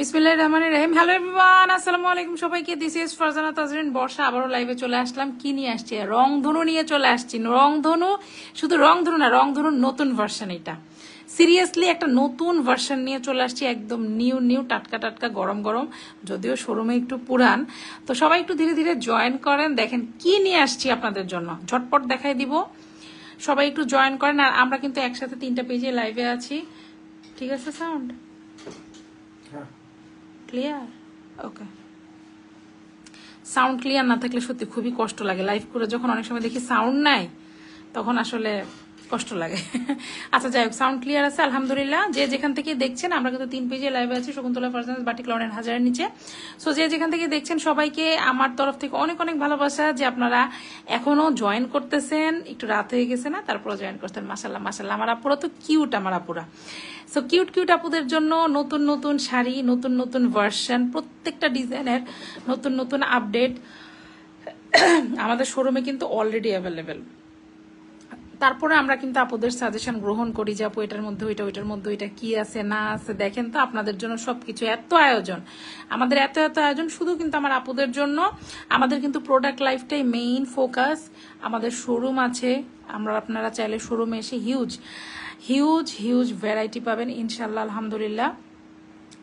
বিসমিল্লাহির রহমানির রহিম। Hello everyone, আসসালামু আলাইকুম সবাইকে। দিস ইজ ফারজানা তাজরিন বর্ষা। আবারও লাইভে চলে আসলাম। কি নিয়ে আসছি? রংধনু নিয়ে চলে আসছি। রংধনু, শুধু রংধনু না, রংধনুর নতুন ভার্সন। এটা সিরিয়াসলি একটা নতুন ভার্সন নিয়ে চলে আসছি, একদম নিউ নিউ, টাটকা টাটকা, গরম গরম। যদিও শোরুমে একটু পুরান, তো সবাই একটু ধীরে ধীরে জয়েন করেন। দেখেন কি নিয়ে আসছি আপনাদের জন্য, ঝটপট দেখাই দিব। সবাই একটু জয়েন করেন। আর আমরা কিন্তু একসাথে 3টা পেজে লাইভে আছি। ঠিক আছে? Sound clear? Okay. Sound clear না থাকলে সত্যি খুবই কষ্ট লাগে। লাইভ করে যখন অনেক সময় দেখি সাউন্ড নাই, তখন আসলে কষ্ট লাগে। আচ্ছা, যাই হোক, সাউন্ড ক্লিয়ার আছে আলহামদুলিল্লাহ। যে যেখান থেকে দেখছেন, আমরা কিন্তু 3 পেজে লাইভে আছি, শকুন্তলা ফারজানা বাটিক লনের হাজারের নিচে। সো যে যেখান থেকে দেখছেন সবাইকে আমার তরফ থেকে অনেক অনেক ভালোবাসা, যে আপনারা এখনো জয়েন করতেছেন। একটু রাত হয়ে গেছে না, তারপরে জয়েন করতেন। মাশাল্লাহ মাশাল্লাহ, আমার আপুরা তো কিউট, আমার আপুরা। সো কিউট কিউট আপুদের জন্য নতুন নতুন শাড়ি, নতুন নতুন ভার্সন, প্রত্যেকটা ডিজাইনের নতুন নতুন আপডেট আমাদের শোরুমে কিন্তু অলরেডি অ্যাভেলেবেল। তারপরে আমরা কিন্তু আপুদের সাজেশন গ্রহণ করি যে আপু এটার মধ্যে ওইটা, ওইটার মধ্যে ওইটা কি আছে না আছে। দেখেন তো, আপনাদের জন্য সবকিছু, এত আয়োজন আমাদের, এত এত আয়োজন শুধু কিন্তু আমার আপুদের জন্য। আমাদের কিন্তু প্রোডাক্ট লাইফটাই মেইন ফোকাস। আমাদের শোরুম আছে, আপনারা চাইলে শোরুমে এসে হিউজ হিউজ হিউজ ভ্যারাইটি পাবেন ইনশাল্লাহ আলহামদুলিল্লাহ।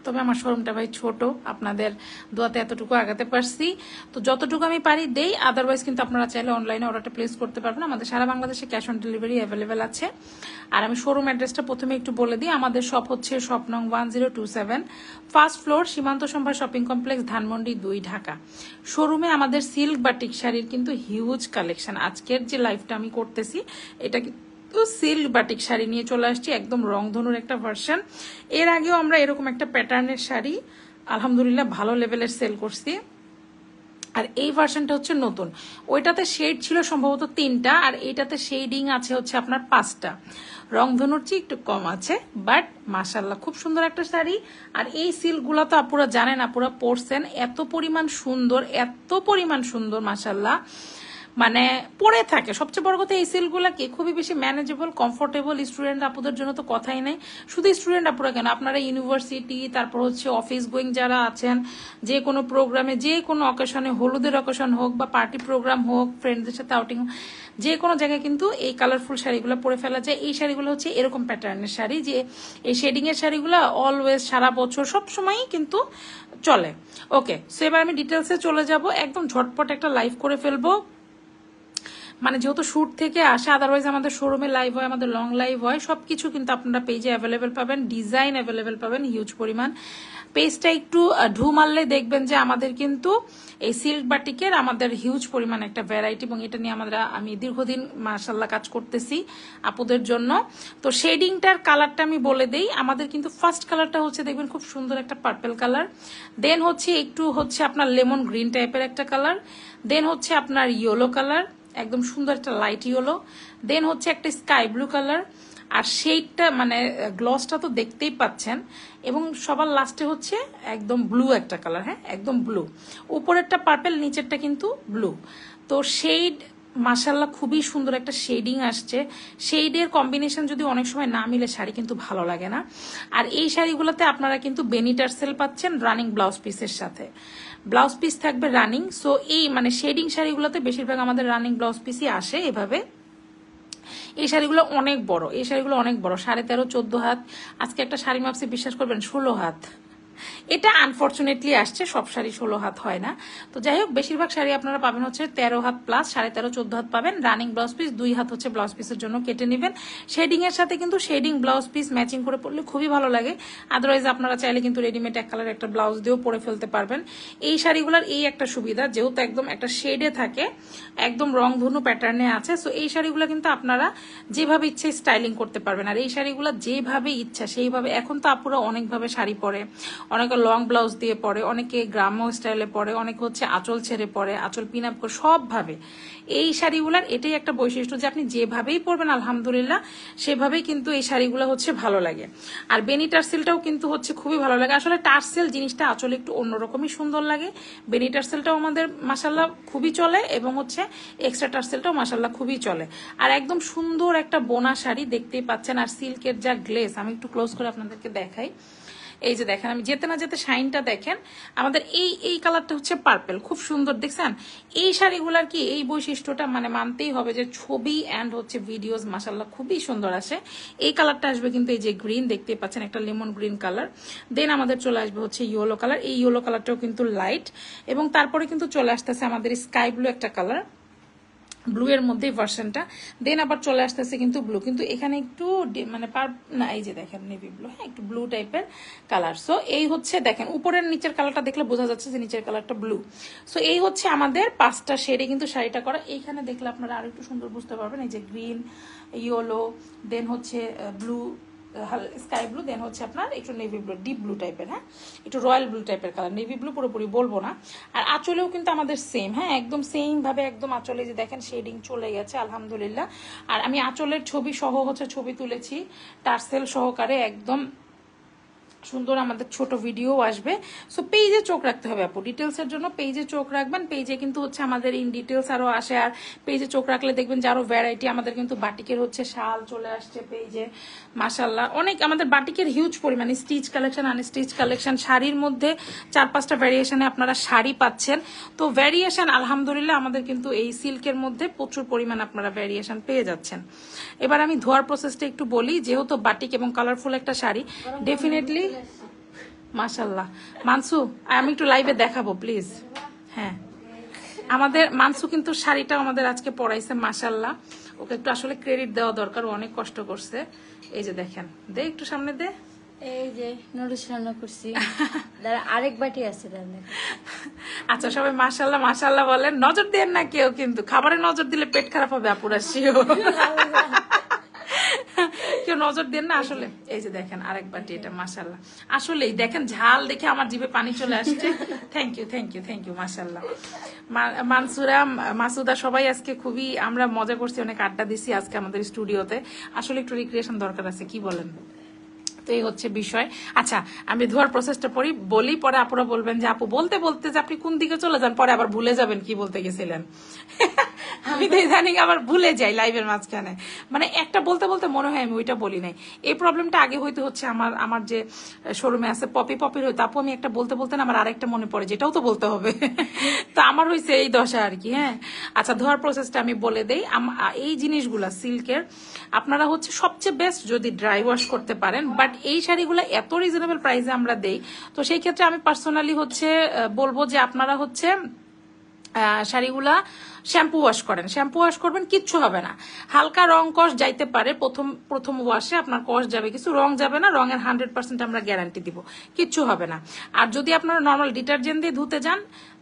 তবে আমার শোরুমটা ভাই ছোট, আপনাদের দোয়াতে এতটুকু আগাতে পারছি। তো যতটুকু আমি পারি দেই, আদারওয়াইজ কিন্তু আপনারা চাইলে অনলাইনে অর্ডারটা প্লেস করতে পারবেন। আমাদের সারা বাংলাদেশে ক্যাশ অন ডেলিভারি অ্যাভেলেবেল আছে। আর আমি শোরুম অ্যাড্রেসটা প্রথমে একটু বলে দিই। আমাদের শপ হচ্ছে শপ নং 1027, ফার্স্ট ফ্লোর, সীমান্ত সম্ভার শপিং কমপ্লেক্স, ধানমন্ডি 2, ঢাকা। শোরুমে আমাদের সিল্ক বাটিক শাড়ির কিন্তু হিউজ কালেকশন। আজকের যে লাইভটা আমি করতেছি, এটা তো সিল্ক বাটিক শাড়ি নিয়ে চলে আসছি, একদম রংধনুর একটা ভার্সন। এর আগেও আমরা এরকম একটা প্যাটার্নের শাড়ি আলহামদুলিল্লাহ ভালো লেভেলের সেল করছি। আর এই ভার্সনটা হচ্ছে নতুন। ওইটাতে শেড ছিল সম্ভবত 3টা, আর এইটাতে শেডিং আছে হচ্ছে আপনার 5টা। রংধনুর চেয়ে একটু কম আছে, বাট মাশাল্লাহ খুব সুন্দর একটা শাড়ি। আর এই সিল্কগুলো তো আপুরা জানেন, আপুরা পরছেন, এত পরিমাণ সুন্দর, এত পরিমাণ সুন্দর মাশাল্লাহ, মানে পরে থাকে। সবচেয়ে বড় কথা, এই সিল্কগুলা কি খুবই বেশি ম্যানেজেবল, কমফোর্টেবল। স্টুডেন্ট আপুদের জন্য তো কথাই নাই। শুধু স্টুডেন্ট আপুরা কেন, আপনারা ইউনিভার্সিটি, তারপর হচ্ছে অফিস গোয়িং যারা আছেন, যে কোনো প্রোগ্রামে, যে কোনো অকেশনে, হলুদের অকেশন হোক বা পার্টি প্রোগ্রাম হোক, ফ্রেন্ডদের সাথে আউটিং, যে কোনো জায়গায় কিন্তু এই কালারফুল শাড়িগুলো পরে ফেলা যায়। এই শাড়িগুলো হচ্ছে এরকম প্যাটার্নের শাড়ি, যে এই শেডিং এর শাড়িগুলো অলওয়েজ সারা বছর সব সময়ই কিন্তু চলে। ওকে, সো এবার আমি ডিটেলসে চলে যাব, একদম ঝটপট একটা লাইভ করে ফেলবো। মানে যেহেতু শুট থেকে আসে, আদারওয়াইজ আমাদের শোরুমে লাইভ হয়, আমাদের লং লাইভ হয়, সবকিছু কিন্তু আপনারা পেজে অ্যাভেলেবেল পাবেন, ডিজাইন অ্যাভেলেবেল পাবেন হিউজ পরিমাণ। পেজটা একটু ঢু মারলে দেখবেন যে আমাদের কিন্তু এই সিল্ক বাটিকের আমাদের হিউজ পরিমাণ একটা ভ্যারাইটি, এবং এটা নিয়ে আমি দীর্ঘদিন মাশাল্লাহ কাজ করতেছি আপুদের জন্য। তো শেডিংটার কালারটা আমি বলে দেই। আমাদের কিন্তু ফার্স্ট কালারটা হচ্ছে দেখবেন খুব সুন্দর একটা পার্পেল কালার, দেন হচ্ছে একটু হচ্ছে আপনার লেমন গ্রিন টাইপের একটা কালার, দেন হচ্ছে আপনার ইয়েলো কালার, একদম সুন্দর একটা লাইট ইয়েলো, দেন হচ্ছে একটা স্কাই ব্লু কালার। আর সেইটা মানে গ্লসটা তো দেখতেই পাচ্ছেন, এবং সবার লাস্টে হচ্ছে একদম ব্লু একটা কালার। হ্যাঁ, একদম ব্লু, উপরেরটা পার্পেল, নিচেরটা কিন্তু ব্লু। তো শেড মাশাল্লাহ খুবই সুন্দর একটা শেডিং আসছে। শেডের কম্বিনেশন যদি অনেক সময় না মিলে, শাড়ি কিন্তু ভালো লাগে না। আর এই শাড়িগুলোতে আপনারা কিন্তু বেনি টার্সেল পাচ্ছেন রানিং ব্লাউজ পিসের সাথে, ব্লাউজ পিস থাকবে রানিং। সো এই মানে শেডিং শাড়িগুলোতে বেশিরভাগ আমাদের রানিং ব্লাউজ পিসই আসে এভাবে। এই শাড়িগুলো অনেক বড়, এই শাড়িগুলো অনেক বড়, 13.5 14 হাত। আজকে একটা শাড়ি মাপছি, বিশ্বাস করবেন 16 হাত। এটা আনফর্চুনেটলি আসছে, সব শাড়ি 16 হাত হয় না। তো যাই হোক, বেশিরভাগ শাড়ি আপনারা পাবেন হচ্ছে 13 হাত প্লাস, 13.5 14 হাত পাবেন। রানিং ব্লাউজ পিস 2 হাত হচ্ছে ব্লাউজ পিসের জন্য কেটে নেবেন। শেডিং এর সাথে কিন্তু শেডিং ব্লাউজ পিস ম্যাচিং করে পরলে খুবই ভালো লাগে। আদারওয়াইজ আপনারা চাইলে কিন্তু রেডিমেড এক কালার একটা ব্লাউজ দিয়েও পরে ফেলতে পারবেন। এই শাড়িগুলোর এই একটা সুবিধা, যেহেতু একদম একটা শেডে থাকে, একদম রংধনু প্যাটার্নে আছে। সো এই শাড়িগুলো কিন্তু আপনারা যেভাবে ইচ্ছে স্টাইলিং করতে পারবেন। আর এই শাড়িগুলো যেভাবে ইচ্ছা সেইভাবে, এখন তো আপুরা অনেকভাবে শাড়ি পরে, অনেকে লং ব্লাউজ দিয়ে পরে, অনেকে গ্রাম্য স্টাইলে পরে, অনেকে হচ্ছে আঁচল ছেড়ে পরে, আঁচল পিন আপ করে, সবভাবে। এই শাড়িগুলার এটাই একটা বৈশিষ্ট্য যে আপনি যেভাবেই পরবেন আলহামদুলিল্লাহ সেভাবেই কিন্তু এই শাড়িগুলো হচ্ছে ভালো লাগে। আর বেনি টার্সেলটাও কিন্তু হচ্ছে খুবই ভালো লাগে। আসলে টার্সেল জিনিসটা আঁচলে একটু অন্যরকমই সুন্দর লাগে। বেনি টার্সেলটাও আমাদের মাসাল্লাহ খুবই চলে, এবং হচ্ছে এক্সট্রা টার্সেলটাও মাসাল্লাহ খুবই চলে। আর একদম সুন্দর একটা বোনা শাড়ি দেখতেই পাচ্ছেন। আর সিল্কের যা গ্লেস, আমি একটু ক্লোজ করে আপনাদেরকে দেখাই, এই যে দেখেন, আমি যেতে না যেতে শাইনটা দেখেন, আমাদের এই কালারটা হচ্ছে পার্পল, খুব সুন্দর দেখছেন। এই শাড়িগুলার কি এই বৈশিষ্ট্যটা মানে মানতেই হবে যে ছবি অ্যান্ড হচ্ছে ভিডিওস মাশাল্লাহ খুবই সুন্দর আসে। এই কালারটা আসবে কিন্তু এই যে গ্রিন দেখতে পাচ্ছেন, একটা লেমন গ্রিন কালার। দেন আমাদের চলে আসবে হচ্ছে ইয়েলো কালার, এই ইয়েলো কালারটাও কিন্তু লাইট, এবং তারপরে কিন্তু চলে আসতেছে আমাদের স্কাই ব্লু একটা কালার, ব্লু এর মধ্যে ভার্সনটা। দেন আবার চলে আসতেছে কিন্তু ব্লু, কিন্তু এখানে একটু মানে না, এই যে দেখেন নেভি ব্লু, হ্যাঁ একটু ব্লু টাইপের কালার। সো এই হচ্ছে দেখেন উপরের নিচের কালারটা দেখলে বোঝা যাচ্ছে যে নিচের কালারটা ব্লু। সো এই হচ্ছে আমাদের 5টা শেডে কিন্তু শাড়িটা করা। এইখানে দেখলে আপনারা আরো একটু সুন্দর বুঝতে পারবেন, এই যে গ্রিন, ইয়েলো, দেন হচ্ছে ব্লু, স্কাই ব্লু, দেন হচ্ছে আপনার একটু নেভি ব্লু, ডিপ ব্লু টাইপের, হ্যাঁ একটু রয়্যাল ব্লু টাইপের কালার। নেভি ব্লু পুরোপুরি বলবো না। আর আঁচলেও কিন্তু আমাদের সেম, হ্যাঁ একদম সেম ভাবে একদম আঁচলে যে দেখেন শেডিং চলে গেছে আলহামদুলিল্লাহ। আর আমি আঁচলের ছবি সহ হচ্ছে ছবি তুলেছি টার্সেল সহকারে, একদম সুন্দর আমাদের ছোট ভিডিও আসবে। সো পেজে চোখ রাখতে হবে আপু, ডিটেলসের জন্য পেজে চোখ রাখবেন। পেজে কিন্তু হচ্ছে আমাদের ইন ডিটেলস আরো আসে, আর পেজে চোখ রাখলে দেখবেন যে আরো ভ্যারাইটি আমাদের কিন্তু বাটিকের হচ্ছে শাল চলে আসছে পেজে মাশাল্লাহ। অনেক আমাদের বাটিকের হিউজ পরিমাণে স্টিচ কালেকশন, আনস্টিচ কালেকশন, শাড়ির মধ্যে 4-5টা ভ্যারিয়েশনে আপনারা শাড়ি পাচ্ছেন। তো ভ্যারিয়েশন আলহামদুলিল্লাহ আমাদের কিন্তু এই সিল্কের মধ্যে প্রচুর পরিমাণ আপনারা ভ্যারিয়েশন পেয়ে যাচ্ছেন। এবার আমি ধোয়ার প্রসেসটা একটু বলি, যেহেতু বাটিক এবং কালারফুল একটা শাড়ি, ডেফিনেটলি মাশাল্লাহ। মানসু আমি একটু লাইভে দেখাবো প্লিজ। হ্যাঁ আমাদের মানসু কিন্তু শাড়িটা আমাদের আজকে পরাইছে মাশাল্লাহ, ওকে একটু আসলে ক্রেডিট দেওয়া দরকার, ও অনেক কষ্ট করছে। এই যে দেখেন, দে একটু সামনে দে, এই যে নুডলস রান্না করছি, আরেক বাটি আছে। আচ্ছা সবাই মাশাল্লাহ মাশাল্লাহ বলেন, নজর দেন না কেউ, কিন্তু খাবারে নজর দিলে পেট খারাপ হবে আপুরা, শিও কেউ নজর দেন না আসলে। এই যে দেখেন আরেক বাটি, এটা মাশাল্লাহ আসলেই দেখেন ঝাল দেখে আমার জিভে পানি চলে আসছে। Thank you thank you thank you মাশাল্লাহ। মানসুরা, মাসুদা সবাই আজকে খুবই আমরা মজা করছি, অনেক আড্ডা দিছি আজকে আমাদের স্টুডিওতে। আসলে একটু রিক্রিয়েশন দরকার আছে, কি বলেন? তো এই হচ্ছে বিষয়। আচ্ছা আমি ধোয়ার প্রসেসটা বলি, পরে আপুরা বলবেন যে আপু বলতে বলতে যে আপনি কোন দিকে চলে যান, পরে আবার ভুলে যাবেন কি বলতে গেছিলেন। আমি তো ইদানিং আবার ভুলে যাই লাইভের মাঝখানে, মানে একটা বলতে বলতে মনে হয় আমি ওইটা বলি নাই। এই প্রবলেমটা আগে হয়তো হচ্ছে আমার যে শোরুমে আছে পপির হয়তো, আপু আমি একটা বলতে বলতে না আমার আরেকটা মনে পড়ে, যেটাও তো বলতে হবে। তো আমার হয়েছে এই দশা আর কি। হ্যাঁ আচ্ছা ধোয়ার প্রসেসটা আমি বলে দেই। এই জিনিসগুলা সিল্কের আপনারা হচ্ছে সবচেয়ে বেস্ট যদি ড্রাই ওয়াশ করতে পারেন, বাট এই শাড়িগুলো এত রিজনেবল প্রাইসে আমরা দেই, তো সেই ক্ষেত্রে আমি পার্সোনালি হচ্ছে বলবো যে আপনারা হচ্ছে শাড়িগুলা শ্যাম্পু ওয়াশ করেন, শ্যাম্পু ওয়াশ করবেন, কিচ্ছু হবে না। হালকা রং কষ যাইতে পারে প্রথম ওয়াশে, আপনার কষ যাবে, কিছু রং যাবে না, রঙের 100% আমরা গ্যারান্টি দিব, কিচ্ছু হবে না। আর যদি আপনারা নর্মাল ডিটারজেন্ট দিয়ে ধুতে যান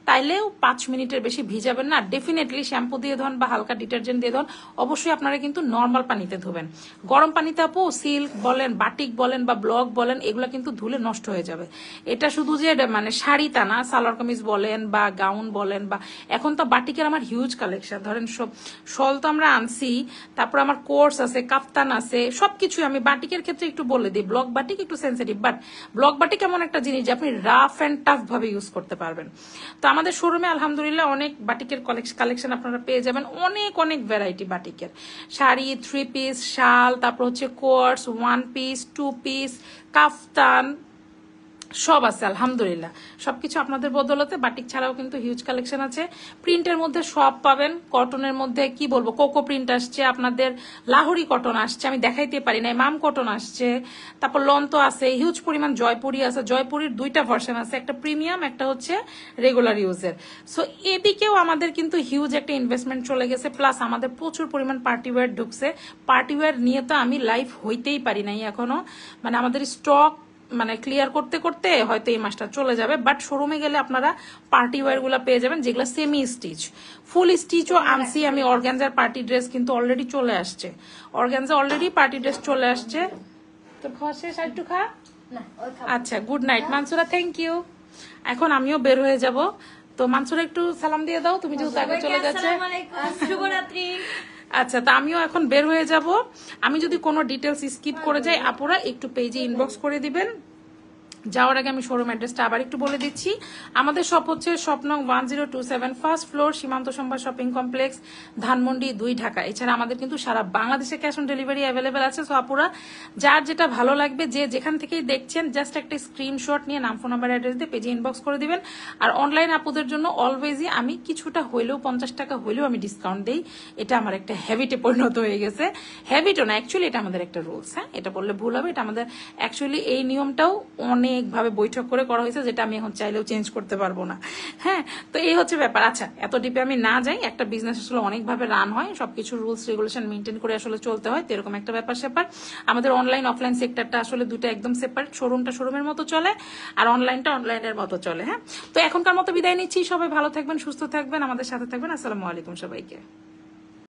তাইলেও 5 মিনিটের বেশি ভিজাবেন না, ডেফিনেটলি শ্যাম্পু দিয়ে ধোন বা হালকা ডিটারজেন্ট দিয়ে ধোন, অবশ্যই আপনারা কিন্তু নর্মাল পানিতে ধোবেন। গরম পানিতে আপু সিল্ক বলেন, বাটিক বলেন বা ব্লক বলেন, এগুলো কিন্তু ধুলে নষ্ট হয়ে যাবে। এটা শুধু যে মানে শাড়ি তা না, সালোয়ার কামিজ বলেন বা গাউন বলেন, বা এখন তো বাটিকের আমার হিউজ কালেকশন, ধরেন সব শল তো আমরা আনছি, তারপর আমার কোর্স আছে, কাফতান আছে, সবকিছু। আমি বাটিকের ক্ষেত্রে একটু বলে দিই, ব্লক বাটিক একটু সেন্সিটিভ, বাট ব্লক বাটিক এমন একটা জিনিস যে আপনি রাফ অ্যান্ড টাফ ভাবে ইউজ করতে পারবেন। তো আমাদের শোরুমে আলহামদুলিল্লাহ অনেক বাটিকের কালেকশন আপনারা পেয়ে যাবেন, অনেক অনেক ভ্যারাইটি বাটিকের শাড়ি, 3 পিস, শাল, তারপর হচ্ছে কোর্স, 1 পিস, 2 পিস, কাফতান, সব আছে আলহামদুলিল্লাহ। সবকিছু আপনাদের বদলতে। বাটিক ছাড়াও কিন্তু হিউজ কালেকশন আছে। প্রিন্টের মধ্যে সব পাবেন, কটনের মধ্যে কি বলবো, কোকো প্রিন্ট আসছে আপনাদের, লাহোরি কটন আসছে, আমি দেখাইতে পারি না, মাম কটন আসছে, তারপর লন্ত আছে, হিউজ পরিমাণ জয়পুরি আছে। জয়পুরির 2টা ভার্সন আছে, একটা প্রিমিয়াম, একটা হচ্ছে রেগুলার ইউজের। সো এদিকেও আমাদের কিন্তু হিউজ একটা ইনভেস্টমেন্ট চলে গেছে, প্লাস আমাদের প্রচুর পরিমাণ পার্টিওয়্যার ঢুকছে। পার্টিওয়্যার নিয়ে তো আমি লাইভ হইতেই পারি নাই এখনো, মানে আমাদের স্টক মানে ক্লিয়ার করতে করতে হয়তো এই মাসটা চলে যাবে, বাট শোরুমে গেলে আপনারা পার্টি ওয়্যার গুলা পেয়ে যাবেন, যেগুলো সেমি স্টিচ। ফুল স্টিচও আনছি আমি। অর্গানজার পার্টি ড্রেস কিন্তু অলরেডি চলে আসছে, অর্গানজা অলরেডি পার্টি ড্রেস চলে আসছে। তোর খাওয়া শেষ, আর একটু খা। আচ্ছা good night Mansura, thank you. এখন আমিও বের হয়ে যাব, তো মানসুরা একটু সালাম দিয়ে দাও, তুমি যেহেতু আগে চলে গেছে। শুভরাত্রি। আচ্ছা তা আমিও এখন বের হয়ে যাব। আমি যদি কোনো ডিটেলস স্কিপ করে যাই আপুরা একটু পেজে ইনবক্স করে দিবেন, যাওয়ার আগে আমি শোরুম অ্যাড্রেসটা আবার একটু বলে দিচ্ছি। আমাদের শপ হচ্ছে শপ নং 1027 ফার্স্ট ফ্লোর, সীমান্ত সম্ভার শপিং কমপ্লেক্স, ধানমন্ডি 2, ঢাকা। এছাড়া আমাদের কিন্তু সারা বাংলাদেশে ক্যাশ অন ডেলিভারি অ্যাভেলেবেল আছে। সো আপুরা যার যেটা ভালো লাগবে, যে যেখান থেকেই দেখছেন, জাস্ট একটা স্ক্রিনশট নিয়ে নাম, ফোন নাম্বার, অ্যাড্রেস দিয়ে পেজে ইনবক্স করে দিবেন। আর অনলাইন আপুদের জন্য অলওয়েজই আমি কিছুটা হইলেও 50 টাকা হইলেও আমি ডিসকাউন্ট দেই। এটা আমার একটা হ্যাবিটে পরিণত হয়ে গেছে। হ্যাবিটও না, অ্যাকচুয়ালি এটা আমাদের একটা রুলস। হ্যাঁ, এটা বললে ভুল হবে, এটা আমাদের অ্যাকচুয়ালি এই নিয়মটাও অনেকভাবে বৈঠক করে করা হয়েছে, যেটা আমি এখন চাইলেও চেঞ্জ করতে পারবো না। হ্যাঁ, তো এই হচ্ছে ব্যাপার। আচ্ছা, এত ডিপে আমি না যাই। একটা বিজনেস আসলে অনেকভাবে রান হয়, সবকিছু রুলস রেগুলেশন মেনটেন করে আসলে চলতে হয়, তো এরকম একটা ব্যাপার স্যাপার। আমাদের অনলাইন অফলাইন সেক্টরটা আসলে দুটো একদম সেপারেট। শোরুমটা শোরুমের মতো চলে, আর অনলাইনটা অনলাইনের মতো চলে। হ্যাঁ, তো এখনকার মতো বিদায় নিচ্ছি। সবাই ভালো থাকবেন, সুস্থ থাকবেন, আমাদের সাথে থাকবেন। আসসালামু আলাইকুম সবাইকে।